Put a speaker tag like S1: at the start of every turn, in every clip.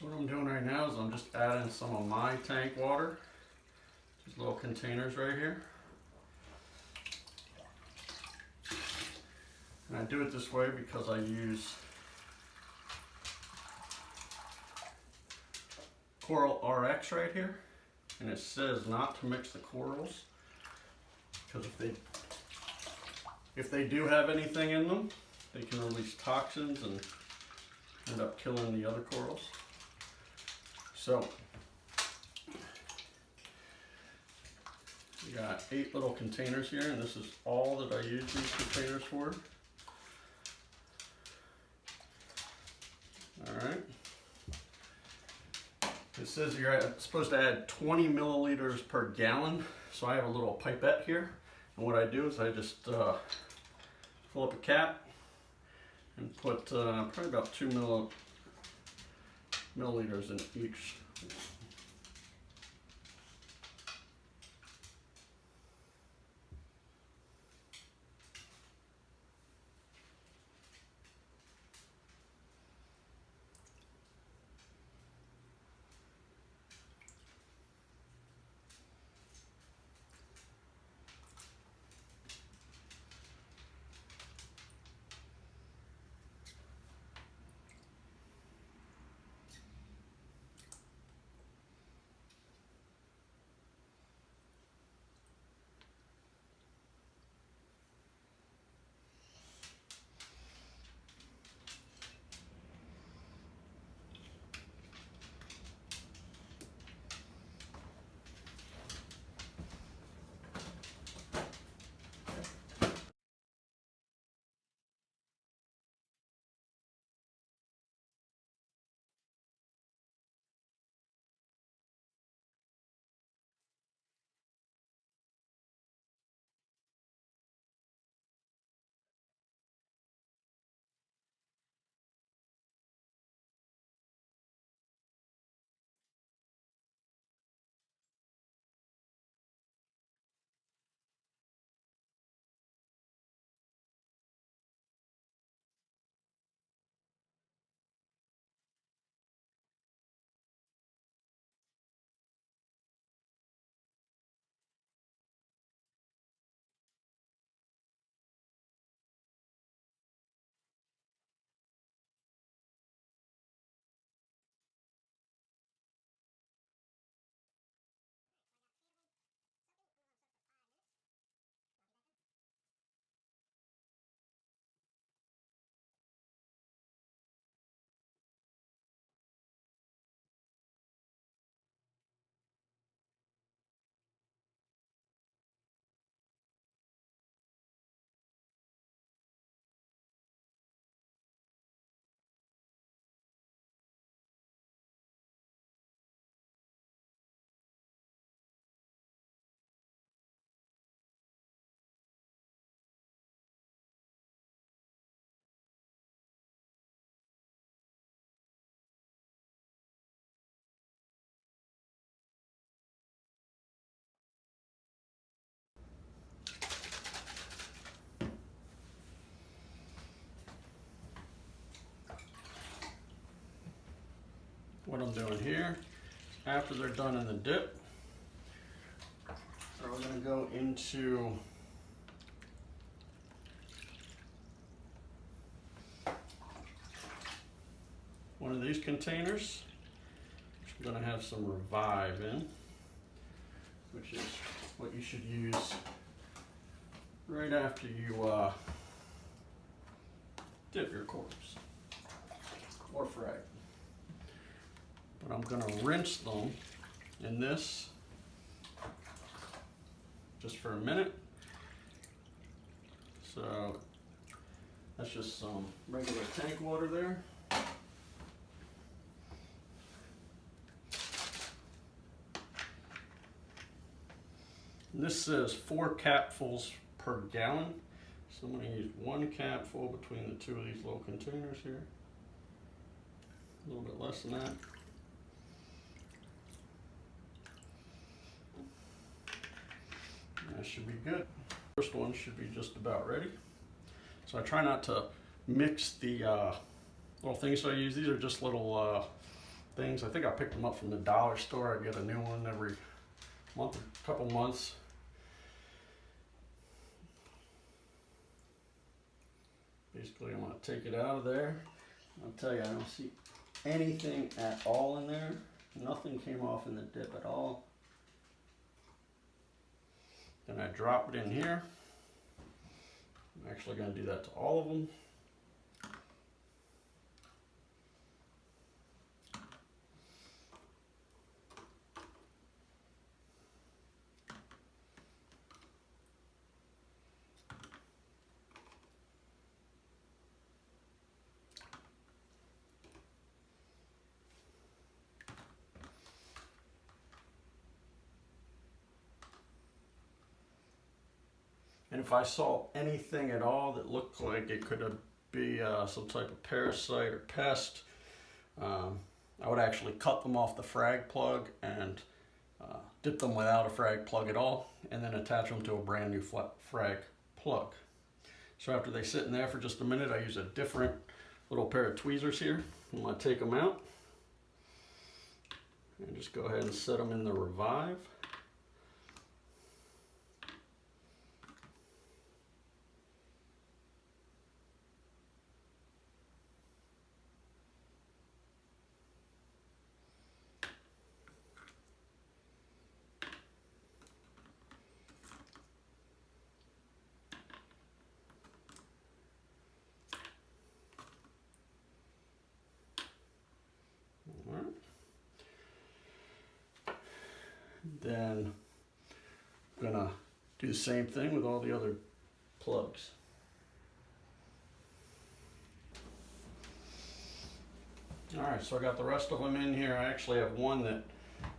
S1: So what I'm doing right now is I'm just adding some of my tank water. These little containers right here. And I do it this way because I use Coral RX right here. And it says not to mix the corals. Because if they do have anything in them, they can release toxins and end up killing the other corals. So we got 8 little containers here, and this is all that I use these containers for. Alright. It says you're supposed to add 20 milliliters per gallon. So I have a little pipette here. And what I do is I just fill up a cap and put probably about 2 milliliters in each. What I'm doing here, after they're done in the dip, we're going to go into one of these containers, which I'm going to have some Revive in, which is what you should use right after you dip your corals or frag. But I'm going to rinse them in this just for a minute. So that's just some regular tank water there. And this says 4 capfuls per gallon. So I'm going to use 1 capful between the 2 of these little containers here. A little bit less than that. That should be good. First one should be just about ready. So I try not to mix the little things I use. These are just little things. I think I picked them up from the dollar store. I get a new one every month, a couple months. Basically, I'm going to take it out of there. I'll tell you, I don't see anything at all in there. Nothing came off in the dip at all. Then I drop it in here. I'm actually going to do that to all of them. And if I saw anything at all that looked like it could be some type of parasite or pest, I would actually cut them off the frag plug and dip them without a frag plug at all, and then attach them to a brand new frag plug. So after they sit in there for just a minute, I use a different little pair of tweezers here. I'm going to take them out and just go ahead and set them in the Revive. Then I'm gonna do the same thing with all the other plugs. Alright, so I got the rest of them in here. I actually have one that,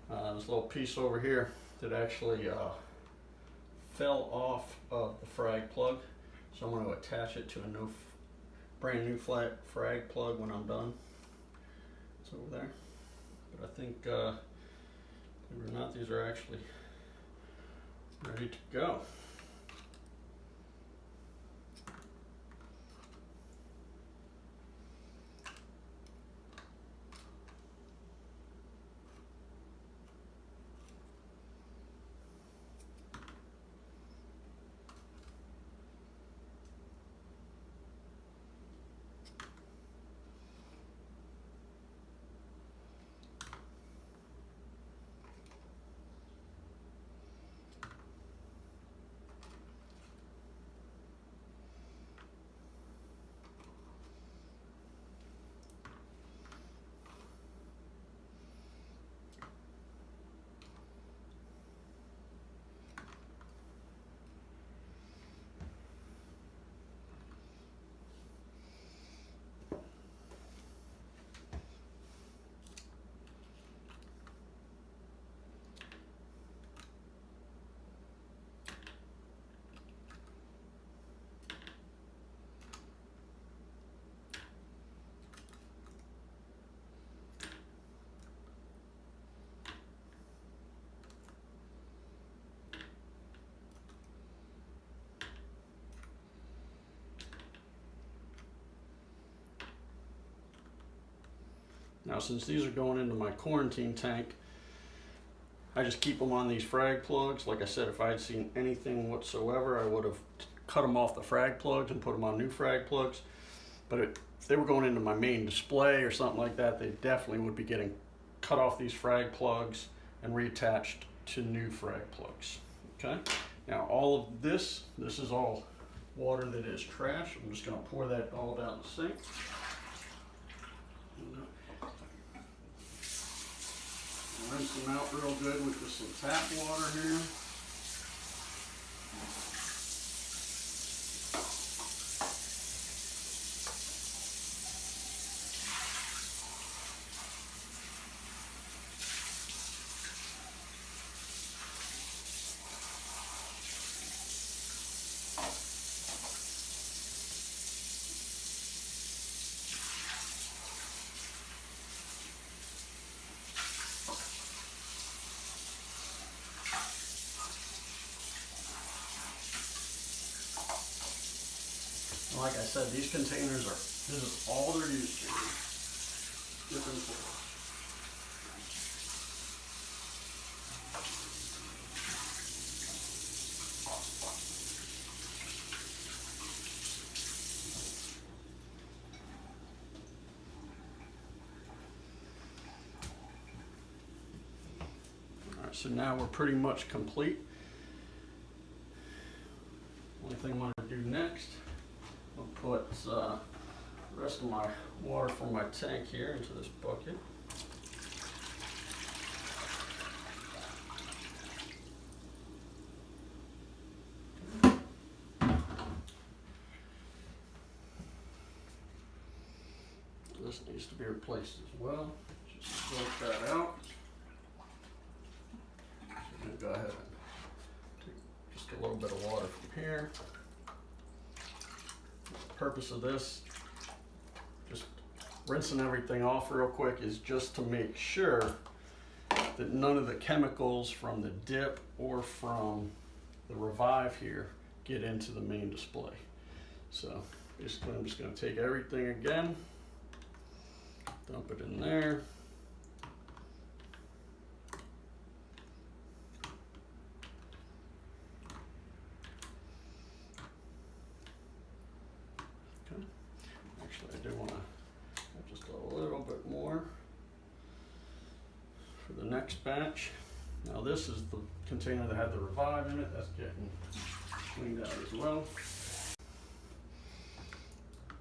S1: this little piece over here that actually fell off of the frag plug. So I'm going to attach it to a brand new frag plug when I'm done. It's over there. But I think, believe it or not, these are actually ready to go. Now, since these are going into my quarantine tank, I just keep them on these frag plugs. Like I said, if I had seen anything whatsoever, I would have cut them off the frag plugs and put them on new frag plugs. But if they were going into my main display or something like that, they definitely would be getting cut off these frag plugs and reattached to new frag plugs. Okay. Now, all of this is all water that is trash. I'm just going to pour that all down the sink. Rinse them out real good with just some tap water here. Like I said, these containers this is all they're used to. Different Alright, so now we're pretty much complete. Only thing I'm going to do next, I'll put the rest of my water from my tank here into this bucket. This needs to be replaced as well. Just work that out. So I'm going to go ahead and take just a little bit of water from here. The purpose of this, just rinsing everything off real quick, is just to make sure that none of the chemicals from the dip or from the revive here get into the main display. So basically I'm just going to take everything again, dump it in there. Okay. Actually, I do want to add just a little bit more for the next batch. Now this is the container that had the revive in it. That's getting cleaned out as well.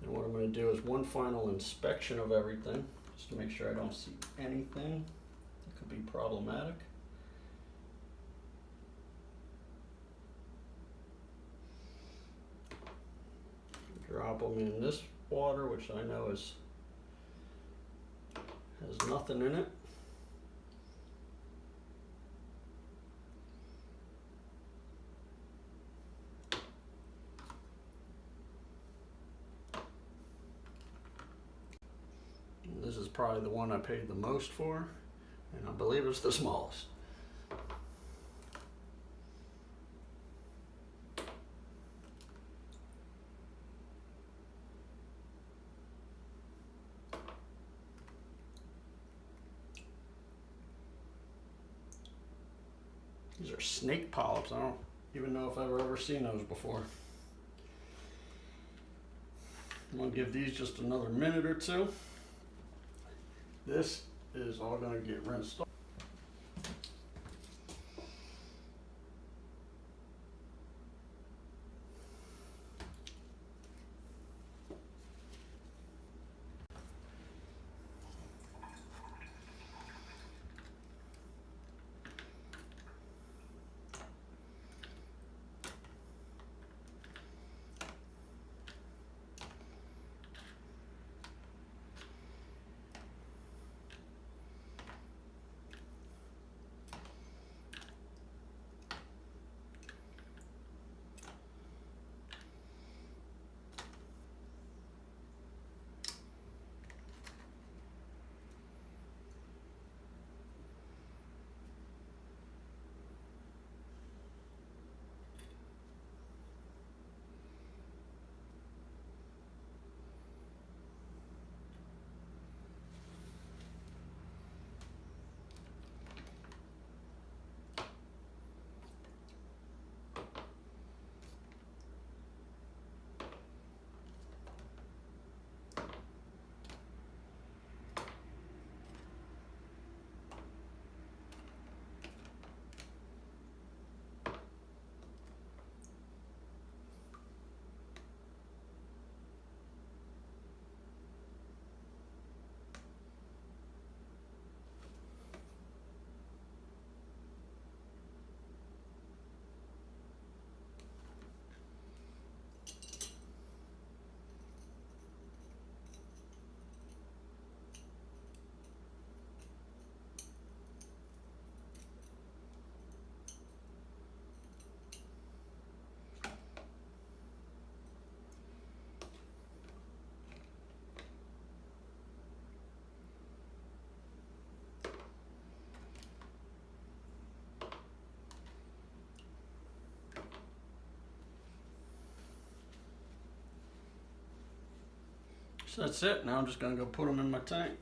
S1: And what I'm going to do is one final inspection of everything, just to make sure I don't see anything that could be problematic. Drop them in this water, which I know has nothing in it. This is probably the one I paid the most for, and I believe it's the smallest. These are snake polyps. I don't even know if I've ever seen those before. I'm gonna give these just another minute or two. This is all going to get rinsed off. So that's it. Now I'm just going to go put them in my tank.